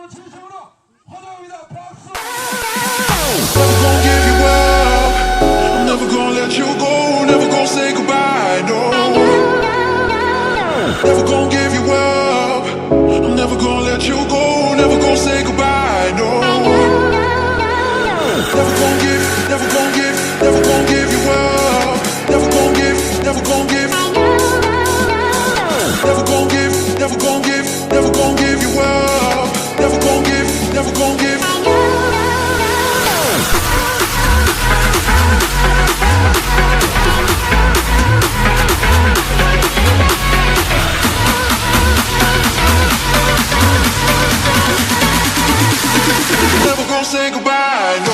여러분 진심으로 환영합니다. 박수! Never gonna give you up. I'm never gonna let you go. Never gonna say goodbye. No. Never gonna give you up. I'm never gonna let you go. Never gonna say goodbye. No. Never gonna give, never gonna give, never gonna give you up. Never gonna give, never gonna give. Never gonna give, never gonna give, never gonna give you up. Never gonna give, never gonna give. Never gonna say goodbye. No.